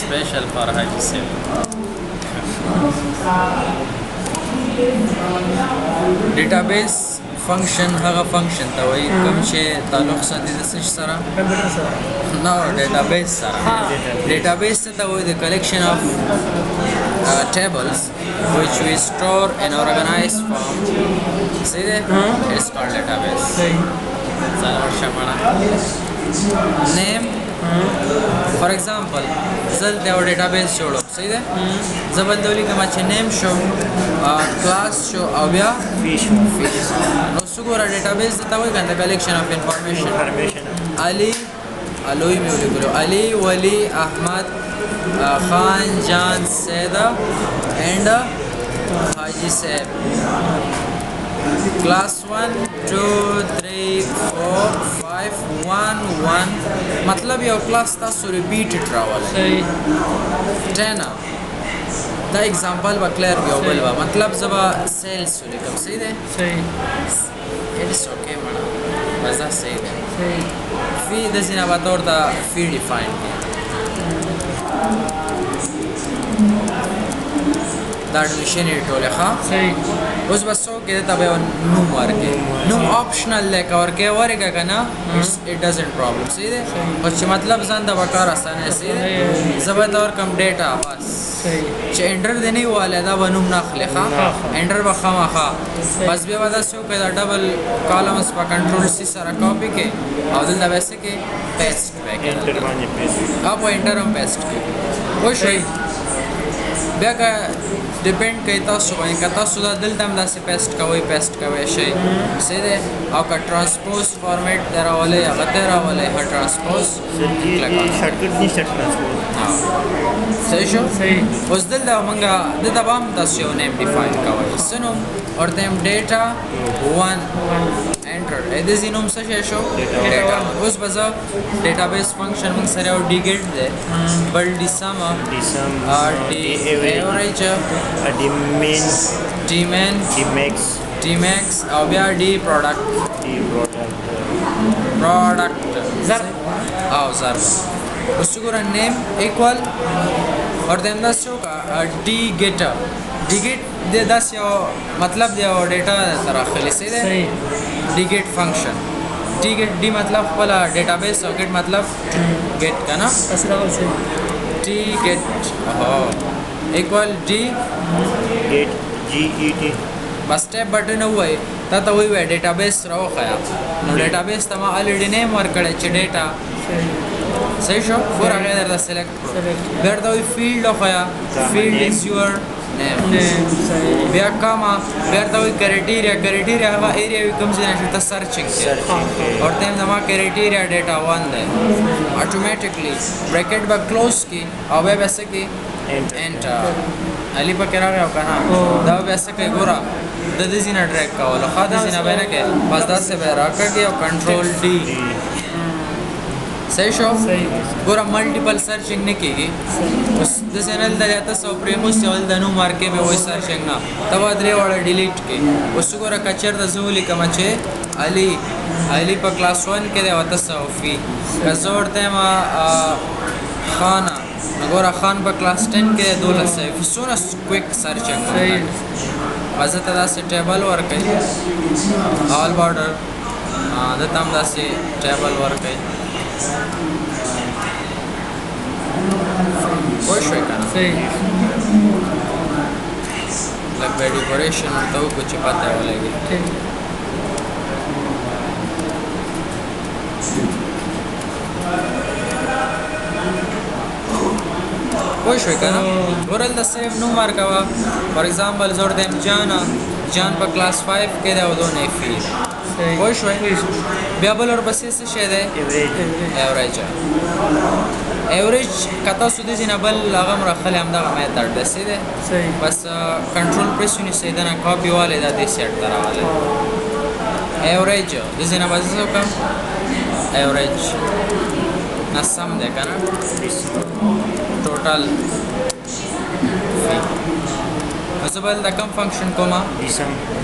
special for Haji Sale. Database function هغه function ته وایي کوم چې تعلق ساتي د څه سره؟ کمپیوټر سره. No, database سره. Database ته وایي the collection of tables which we store in organized form. See that? It's called database. Name. For example, زل د یو ډیټابیس جوړو صحیح ده زبل دولی کما چې نیم شو کلاس شو او بیا فیش نو څنګه ډیټابیس ته وایي کنه کلیکشن اف انفارمیشن علي علوی مې ولیکلو علي ولی احمد خان جان سیدا اینڈ حاجی صاحب class 1 2 3 4 5 1 1 मतलब यो क्लास تاسو ریپیټډ راواله صحیح 10 دا एग्जांपल با क्लियर یو بل با مطلب زبا سیلز ولیکم صحیح ده صحیح اټس اوکے مړه بس دا صحیح ده صحیح فی د زینا با تور دا فی ډیفاین دا ډیفینیشن ټوله ښه صحیح اوس بس څو کې ته به نوم ورکې نوم آپشنل لیکه ورکې ورګه کنه اټ ډزنټ پرابلم صحیح ده او چې مطلب ځان د وکړ اسانه صحیح ده زبر اور کم ډیټا بس صحیح چې انټر دی نه واله دا ونوم ناخله ښه انټر بخما ښه بس به ودا څو کې دا ډبل کالمز په کنټرول سی سره کاپی کې او دلته ویسه کې پیسټ وکړه انټر باندې پیسټ آپ انټر هم پیسټ کې خوش شئ بیا که ډیپند کوي تاسو باندې که تاسو دا دلته هم داسې پیسټ کوئ شئ صحیح دی او که ټرانسپوز فارمیټ دی راولی هغه دی راولی ها ټرانسپوز شارټکټ نشته ټرانسپورټ صحیح شو صحیح اوس دلته مونږه دلته به هم تاسو یو نیم ډیفاین کوئ څه نوم ورته یم ډیټا 1 انټر د دې نوم څه شی شو ډیټا اوس به زه ډیټابیس فنکشن موږ سره یو ډیګټ دی بل ډي سم ډي ایوریج ډي مین ډي مین ډي میکس او بیا ډي پروډکټ ضرب او ضرب اوس ګوره نیم ایکوال ورته هم داسې وکړه ډي ګیټر ډي ګیټ د داسې یو مطلب دی او ډیټا سره اخلي صحیح ډي ګیټ فنکشن ډي ګیټ ډي مطلب خپل ډیټابیس او ګیټ مطلب ګیټ کنه تاسو راوځئ ډي ګیټ ایکوال ډي ګیټ جی ای ټی بس ټیپ بټن وای ته وای ډیټابیس راوخیا نو ډیټابیس ته ما الریډي نیم ورکړی چې ډیټا صحیح شو ګور هغه درته سلیکټ کړو بیا دا وی فیلډ وخیا فیلډ از یور نیم بیا کاما بیا دا وی کرایټیریا هغه ایریا وی کوم ځای نشته سرچینګ اور تم دما کرایټیریا ډیټا 1 ده اتوماتیکلی بریکټ به کلوز کی او به ویسه کی انټر علی په کرا غو کنه دا به ویسه کی ګورا د دې زینا ټریک کاوه خو د زینا باندې کې بس دا څه به راکړي او کنټرول ډی صحیح شو ګوره ملټیپل سرچینګ نه کیږي اوس د چینل د تاسو پریموس یو د نو مارکې به وای سرچینګ نه تبا درې وړه ډیلیټ کی اوس ګوره کچر د زولي کما چې علي په کلاس 1 کې د تاسو فی کزورته ما خانه ګوره خان په کلاس 10 کې 12 سونه کویک سرچینګ واسه ته داسې ټیبل ورکړي آل بارډر د تام داسې ټیبل ورکړي خوش وی کنه صحیح لگ به ډیکوریشن ورته وکړو چې پته ولګي خوش وی کنه ورل د سیو نو مارکوا فار ایگزامپل زور دیم جان په کلاس 5 کې دا ودونه فی خوش وی بیا بل ور بسې څه شه ده ایوریج کتا سودی زینا بل هغه مرخل هم دغه میتھډ ده سیده بس کنټرول پریس ونی سیده نه کاپی والے دا دې سیټ دراواله ایوریج د زینا بس کوم ایوریج نسم ده کنه ټوټل مثلا دا کوم فنکشن کوما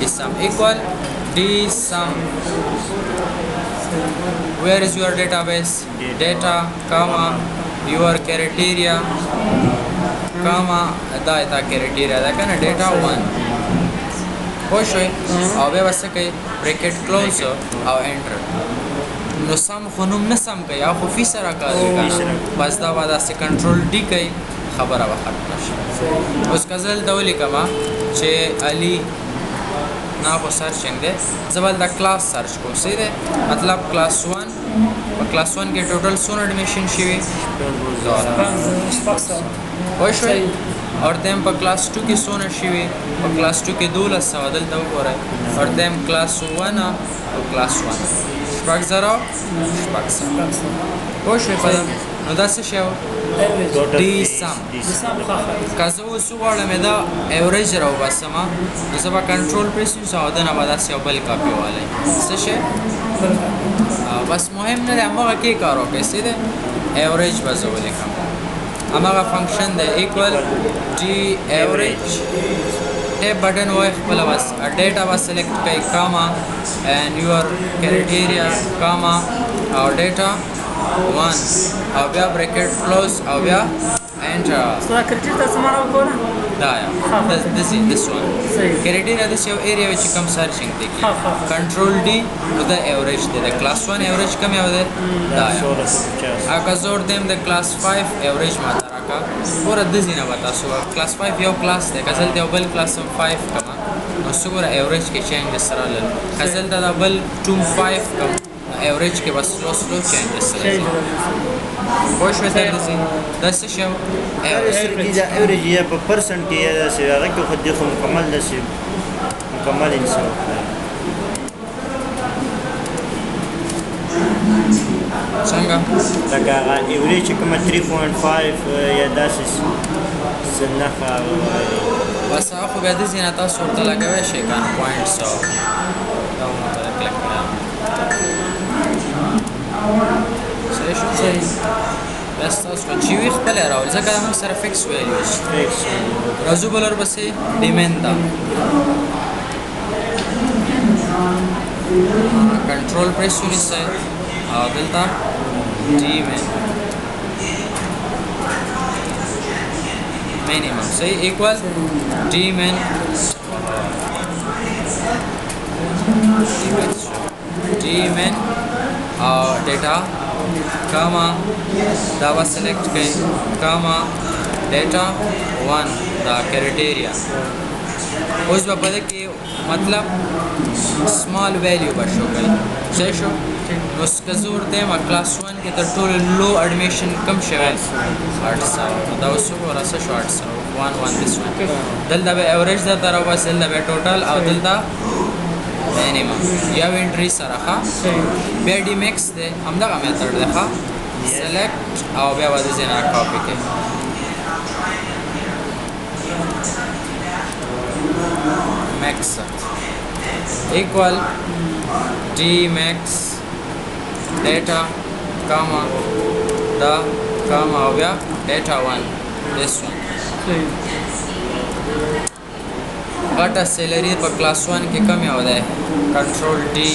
dsum equal dsum where is your database data comma your criteria کاما دا تا criteria دا کنه ډیټا 1 خو شوي او بیا بس کوي بریکټ کلوز او انټر نو سم خو نوم نه سم کوي او خو فی سره کار کوي بس دا بعد اس کنټرول ډی کوي خبره وخت نشي اوس کزل دولی کما چې علی نا خو سرچینګ دی زبل دا کلاس سرچ کوم سیده مطلب کلاس 1 په کلاس 1 کې ټوټل سون اډمیشن شوی وای شوي اور دیم په کلاس 2 کې سون شوی په کلاس 2 کې 1200 دلته وګورئ اور دیم کلاس 1 او کلاس 1 شپږ زره وای شوي په نو دا څه شو ډي سم کازو وسو غواړم دا ایوریج راو بسما نو سبا کنټرول پریس نو ساده نه ودا سی بل کاپی والے څه شي بس مهم نه هغه کې کارو کې سیده ایوریج بزو لیکم हमारा फंक्शन है equal D average tape button वो खपल बस data bus select कई comma and your criteria कामा और डेटा 1 और बया ब्रैकेट क्लोज और बया एंटर सो क्राइटेरिया समाना को ना da ya this one criteria this your area which you come searching देखिए control d to the average the class 1 average कम है उधर da ya आका जोड़ देम the class 5 average माता रखा पूरा दीजिए बता सो class 5 यो class है कसल ते बल class 5 कमा no सुगुरा average के changes सराल कसल ता बल 25 कम average के बस slow changes सराल وش مثلا ده شو اوريج يا بيرسنت کې دا څه راکو خو دغه مکمل ده څه مکمل انسان څنګه لکه اوريج کوم 3.5 یا داسې سنخه بس اخو به د زینت تاسو ورته لګوي شي کان پوینټس او دا مطلب کلک کړه صحیح بس تاسو چې وي خپل راول ځکه موږ سره فکس ویلیوز راځو بلر بسې ډیمندا کنټرول پریس ونیسئ او دلته ډیمن minimum say equal dmin dmin data comma dava select करें comma data 1 the criteria उस बाबत कि मतलब small value बशो करें सही शो उसका जोर दे मैं क्लास 1 के टोटल लो एडमिशन कम शेवेल 800 دا وسو ورسه شو 800 this one دل دا एवरेज دا تر بس دل دا टोटल او دل دا minimum یا انټری سره ښه بیا ډی میکس ده همدغه میثډ ده ښه سلیکټ او بیا وځي زینا کاپی کې میکس equal d max data comma the comma हो गया data 1 this one घटा सैलरी पर क्लास 1 के कम होता है कंट्रोल डी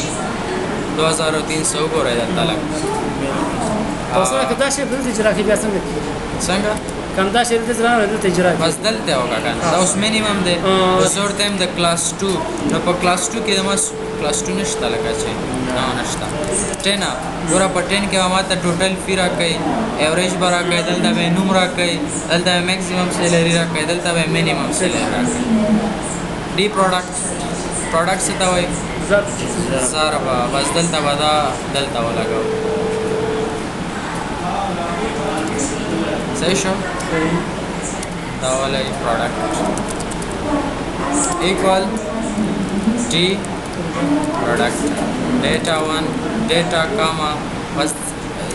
2300 को रह जाता लग तो उसमें कितना शेयर दे इजरा की भी असंग संगा कम दा शेयर दे जरा दे इजरा बस दलते होगा का तो उस मिनिमम दे जोर टाइम द क्लास 2 no पर क्लास 2 के दमस क्लास 2 नष्टा लगा चाहिए ना नष्टा 10 पूरा पर 10 के हमारा टोटल फी रखै एवरेज बरा कह दलता में नूम रखै दलता में मैक्सिमम सैलरी रखै दलता में मिनिमम सैलरी रखै डी प्रोडक्ट से तवई सारा बस दलता वाला लगाओ सही शो दावाला product equal D product data 1 डेटा कामा बस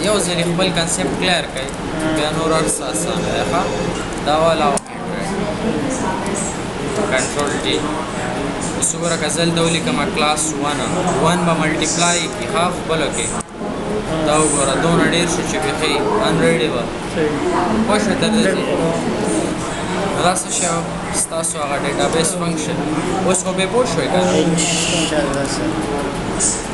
यो ځنې خپل کنسپټ کلیر کړئ بیا نور اساسا ده दावाला कंट्रोल डी सुबह गजल दौली कमा क्लास 1 با मल्टीप्लाई की हाफ बलो के دا وګوره دونه ډیر شو چې به انریډیبل خوښ ته دې راس شو ستاسو هغه ډیټابیس فنکشن اوس خو به پوه شوي کنه ان شاء الله